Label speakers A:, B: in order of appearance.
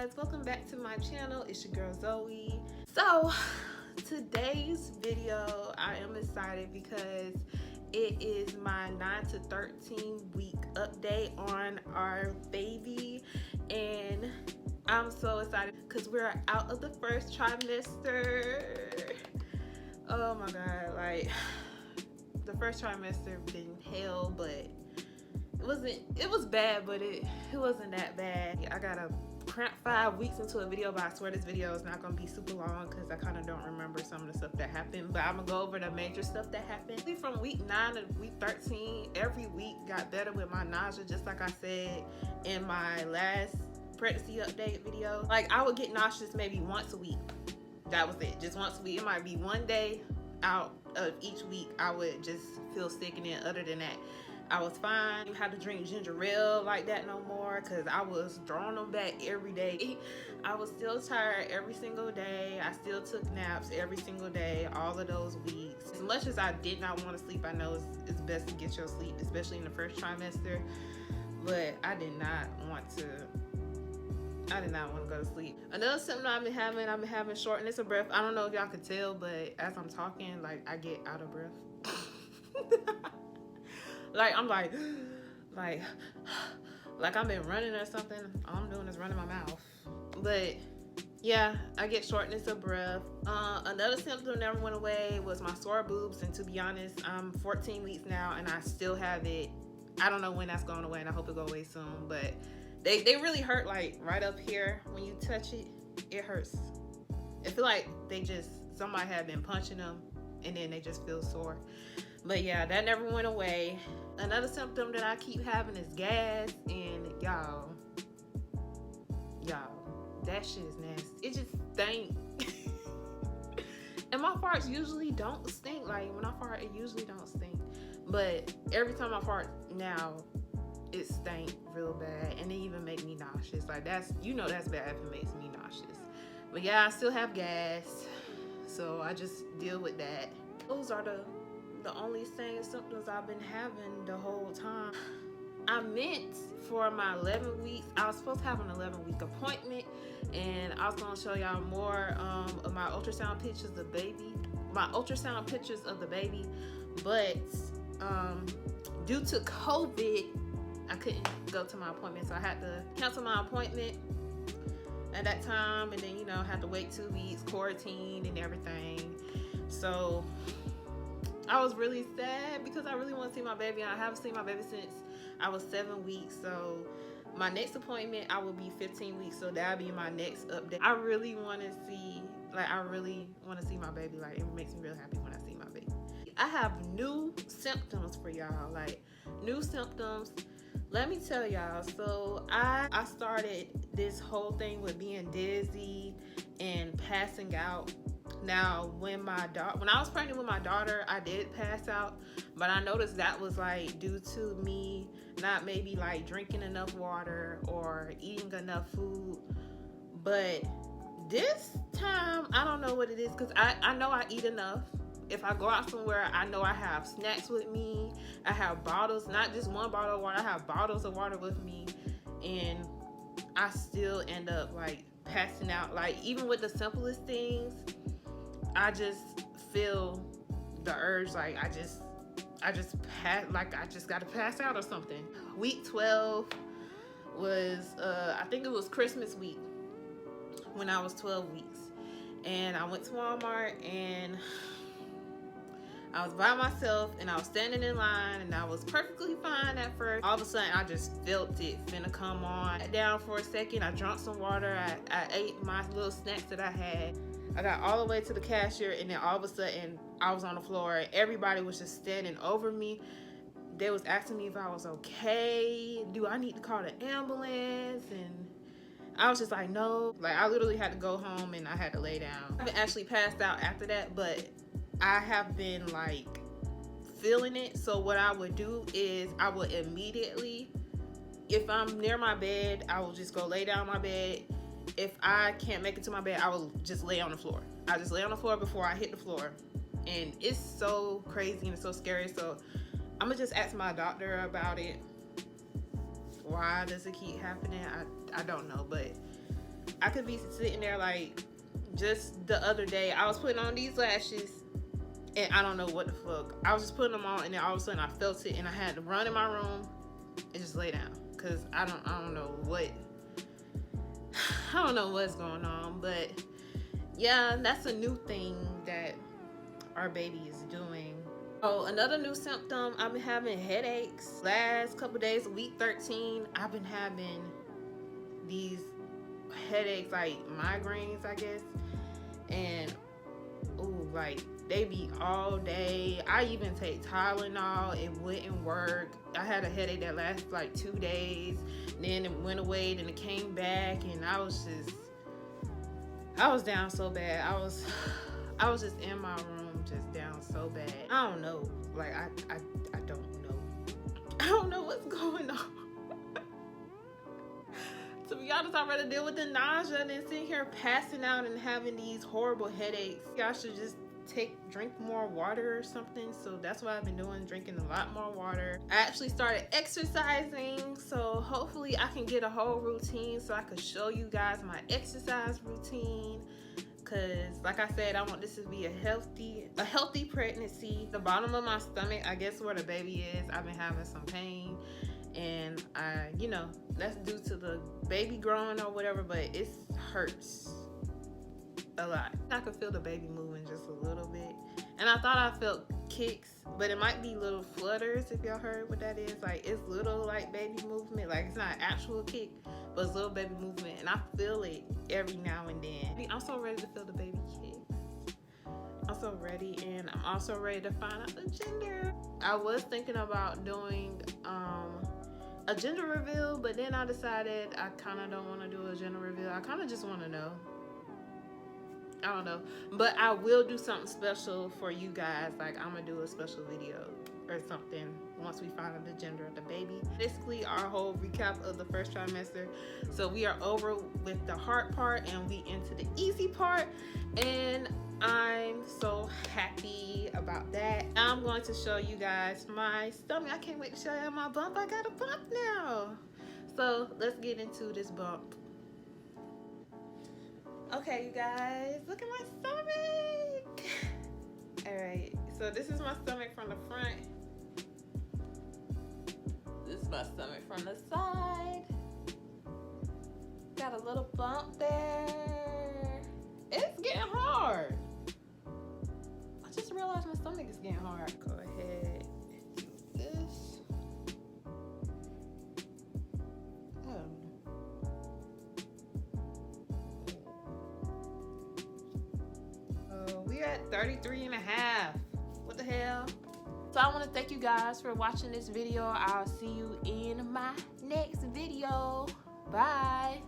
A: guys, welcome back to my channel. It's your girl Zoe. So today's video, I am excited because it is my 9 to 13 week update on our baby, and I'm so excited because we're out of the first trimester. Oh my god, like the first trimester been hell, but it was bad, but it wasn't that bad. I got a cramp 5 weeks into a video, but I swear this video is not gonna be super long because I kind of don't remember some of the stuff that happened, but I'm gonna go over the major stuff that happened. From week 9 to week 13, every week got better with my nausea, just like I said in my last pregnancy update video. Like, I would get nauseous maybe once a week. That was it, just once a week. It might be one day out of each week I would just feel sick, and then other than that I was fine. I didn't have to drink ginger ale like that no more because I was drawing them back every day. I was still tired every single day. I still took naps every single day all of those weeks. As much as I did not want to sleep, I know it's best to get your sleep, especially in the first trimester, but I did not want to go to sleep. Another symptom I've been having shortness of breath. I don't know if y'all could tell, but as I'm talking, like, I get out of breath. Like, I'm like I've been running or something. All I'm doing is running my mouth. But yeah, I get shortness of breath. Another symptom that never went away was my sore boobs, and to be honest, I'm 14 weeks now and I still have it. I don't know when that's going away, and I hope it go away soon, but they really hurt, like right up here. When you touch it, it hurts. I feel like somebody had been punching them and then they just feel sore. But yeah, that never went away. Another symptom that I keep having is gas, and y'all, that shit is nasty. It just stink. And my farts usually don't stink. Like, when I fart, it usually don't stink. But every time I fart now, it stank real bad, and it even make me nauseous. Like, that's bad if it makes me nauseous. But yeah, I still have gas, so I just deal with that. Those are the only same symptoms I've been having the whole time. I meant for my 11 weeks, I was supposed to have an 11-week appointment, and I was gonna show y'all more of my ultrasound pictures of the baby. But due to COVID, I couldn't go to my appointment, so I had to cancel my appointment at that time, and then had to wait 2 weeks, quarantine and everything. So I was really sad because I really want to see my baby. I haven't seen my baby since I was 7 weeks. So my next appointment, I will be 15 weeks. So that'll be my next update. I really want to see my baby. Like, it makes me real happy when I see my baby. I have new symptoms for y'all. Like, new symptoms. Let me tell y'all. So I started this whole thing with being dizzy and passing out. Now, when I was pregnant with my daughter, I did pass out, but I noticed that was like due to me not maybe like drinking enough water or eating enough food. But this time, I don't know what it is, because I know I eat enough. If I go out somewhere, I know I have snacks with me. I have bottles, not just one bottle of water. I have bottles of water with me, and I still end up like passing out. Like, even with the simplest things, I just feel the urge, like I just gotta pass out or something. Week 12 was I think it was Christmas week when I was 12 weeks, and I went to Walmart, and I was by myself, and I was standing in line, and I was perfectly fine at first. All of a sudden, I just felt it finna come on. I sat down for a second, I drank some water, I ate my little snacks that I had. I got all the way to the cashier, and then all of a sudden I was on the floor. Everybody was just standing over me. They was asking me if I was okay. Do I need to call the ambulance? And I was just like, no. Like, I literally had to go home and I had to lay down. I haven't actually passed out after that, but I have been like feeling it. So what I would do is I would immediately, if I'm near my bed, I will just go lay down on my bed. If I can't make it to my bed, I will just lay on the floor. I just lay on the floor before I hit the floor. And it's so crazy and it's so scary. So I'm gonna just ask my doctor about it. Why does it keep happening? I don't know, but I could be sitting there like, just the other day, I was putting on these lashes, and I don't know what the fuck. I was just putting them on, and then all of a sudden I felt it, and I had to run in my room and just lay down, cause I don't know what's going on. But yeah, that's a new thing that our baby is doing. Oh, another new symptom, I've been having headaches. Last couple days, week 13, I've been having these headaches, like migraines, I guess. And ooh, like they be all day. I even take Tylenol, it wouldn't work. I had a headache that lasted like 2 days, then it went away, then it came back, and I was down so bad. I was just in my room, just down so bad. I don't know, like I don't know. I don't know what's going on. To be honest, I'd rather deal with the nausea than sitting here passing out and having these horrible headaches. Y'all should just drink more water or something. So that's what I've been doing, drinking a lot more water. I actually started exercising, so hopefully I can get a whole routine so I can show you guys my exercise routine. Cause like I said, I want this to be a healthy pregnancy. The bottom of my stomach, I guess where the baby is, I've been having some pain. And you know, that's due to the baby growing or whatever, but it hurts a lot. I could feel the baby moving just a little bit. And I thought I felt kicks, but it might be little flutters, if y'all heard what that is. Like, it's little like baby movement. Like, it's not actual kick, but it's little baby movement. And I feel it every now and then. I'm so ready to feel the baby kicks. I'm so ready, and I'm also ready to find out the gender. I was thinking about doing a gender reveal, but then I decided I kind of don't want to do a gender reveal. I kind of just want to know. I don't know, but I will do something special for you guys. Like, I'm gonna do a special video or something once we find out the gender of the baby. Basically, our whole recap of the first trimester. So we are over with the hard part and we into the easy part, and I'm so happy about that. Now I'm going to show you guys my stomach. I can't wait to show you my bump. I got a bump now. So let's get into this bump. Okay, you guys, look at my stomach. All right, so this is my stomach from the front. This is my stomach from the side. Got a little bump there. It's getting hard. I just realized my stomach is getting hard. Go ahead and do this. We're at 33.5. What the hell? So I want to thank you guys for watching this video. I'll see you in my next video. Bye.